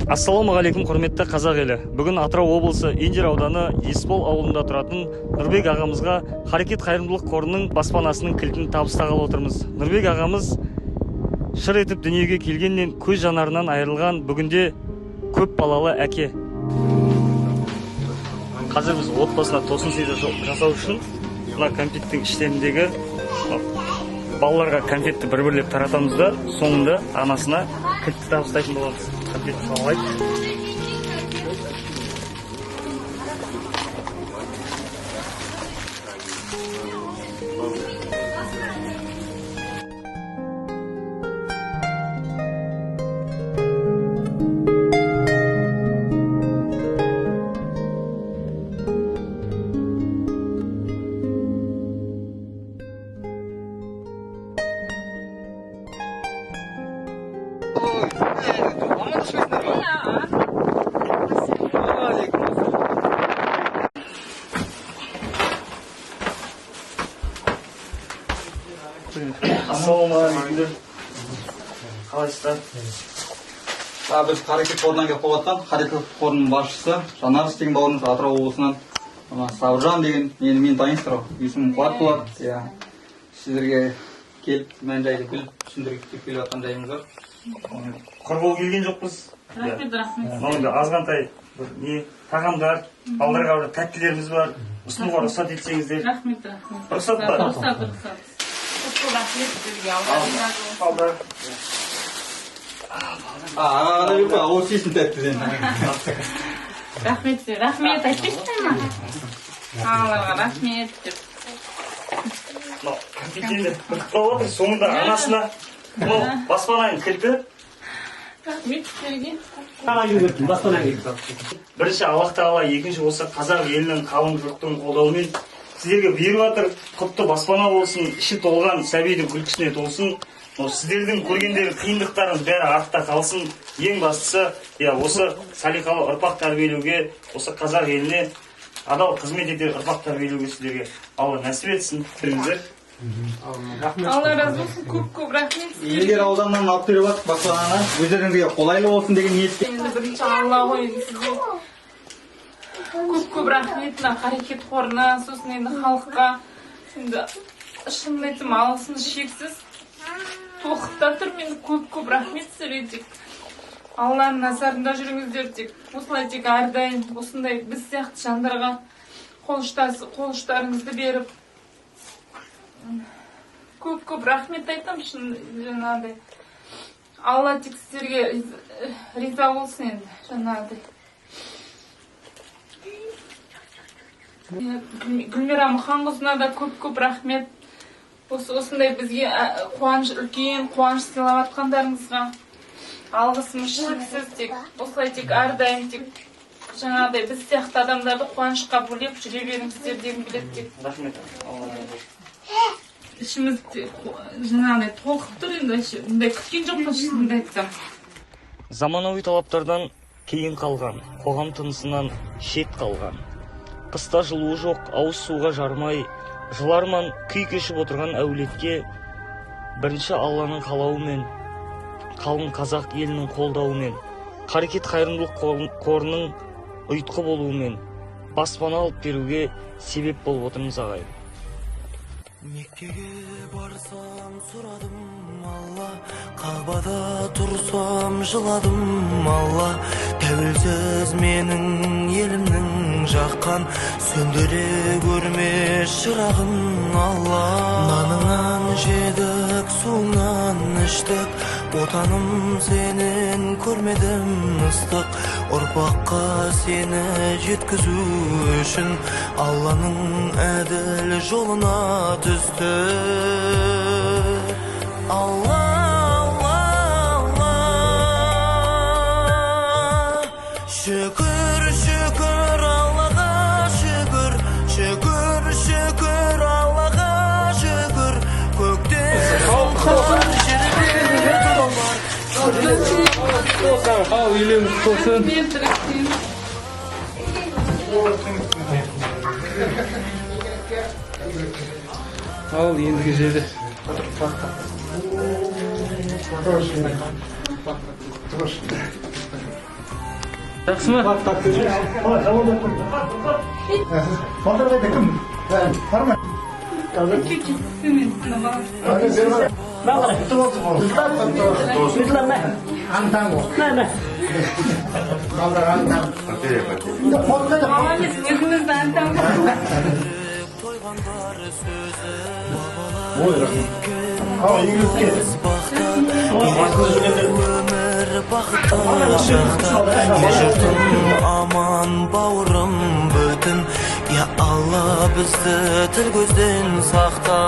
Ассалаумағалейкум, құрметті қазақ елі. Бүгін Атырау облысы Индер ауданы Есбол ауылында тұратын Нұрбек ағамызға Харекет қайырымдылық қорының баспанасының кілтін табыстағалы отырмыз. Нұрбек ағамыз шыр етіп дүниеге келгеннен көз жанарынан айырылған бүгінде көп балалы әке. Қазір біз отбасына тосын сый жасау үшін мына конфеттің іштеріндегі балаларға конфетті бір-бірлеп таратамыз да, соңында анасына кілтті табыстайтын боламыз. Конфетті салайық. Ассалаумағалейкум. Қалайсыздар? Біз Харекет қорынан келіп қойған, Харекет қорының басшысы Жанарыс деген бауырымыз Атырау облысынан. Сабыржан деген, мені танисыздар, есімім Қуат болады. Сіздерге келіп, мән-жайды біліп, түсіндіріп келіп жатқан жайымыз бар. Құр болып келген жоқпыз. Рахмет. Маңында азғантай тағамдар, балаларға бір тәттілеріміз бар. Ұсынуға рұқсат етсеңіздер. Рахмет. Рұқсат бар. Рұқсат. Рахмет сізге. Балдар. Ағаны беріп қой, ауыз сесін тәттіден. Рахмет айтпайсыздар ма? Ағаларға рахмет деп. Конфеттені күтіп қалып отыр, соңында анасына баспананың кілті. Рахмет сіздерге. Бірінші Аллах Тағала, екінші осы қазақ елінің қалың жұрттың қолдауымен сіздерге бұйырып жатыр. Құтты баспана болсын, іші толған сәбидің күлкісіне толсын. Сіздердің көргендері қиындықтарыңыз бәрі артта қалсын. Ең бастысы, осы салиқалы ұрпақ тәрбиелеуге, осы қазақ еліне адал қызмет етер ұрпақ тәрбиелеуге сіздерге Алла нәсіп етсін. Алла разы болсын, көп рахмет. Индер ауданынан алып беріп жатыр баспананы, өздеріңізге қолайлы болсын деген ниетте. Енді бірінші Алла ғой сізге көп рахмет Харекет қорына, сосын енді халыққа. Енді шынын айтсам алғысымыз шексіз. Толқықта тұр, мен көп рахмет сіздерге. Алланың назарында жүріңіздер тек. Осылай тек әрдайым осындай біз сияқты жандарға қолұштарыңызды беріп көп рахмет айтам. Шын жаңағыдай Алла тек сіздерге риза болсын енді жаңағыдай. Гүлмира Мұханқызына да көп рахмет. Осындай бізге үлкен қуаныш сыйлап жатқандарыңызға алғысымыз шексіз. Тек осылай тек әрдайым тек жаңағыдай біз сияқты адамдарды қуанышқа бөлеп жүре беріңіздер дегім келеді. Рахмет. Ішіміз жаңағыдай толқып тұр, енді бұндай күткен жоқпыз шынымды айтсам. Заманауи талаптардан кейін қалған, қоғам тынысынан шет қалған. Қыста жылуы жоқ, ауыз суға жармай, жыларман күй кешіп отырған әулетке бірінші Алланың қалауымен, қалың қазақ елінің қолдауымен, Харекет қайырымдылық қорының ұйытқы болуымен баспана алып беруге себеп болып отырмыз ағайын. Меккеге барсам сұрадым Алла, Кабада тұрсам жыладым Алла, тәуелсіз менің елімнің жаққан сөндіре көрме шырағын Алла. Наныңнан жедік, суыңнан іштік, отаным сенен көрмедім ыстық, ұрпаққа сені жеткізу үшін Алланың әділ жолына түсті. Алла, Алла, шүкір Аллаға, шүкір Аллаға, шүкір көктен соққан жерге толар. Ал үйлеміз болсын. Al ендігі жерде. Жақсы ма? Мамамыз өзімізді антамыз. Өмір бақытты шақта жүрдім аман бауырым бүтін. Я Алла бізді тіл көзден сақта.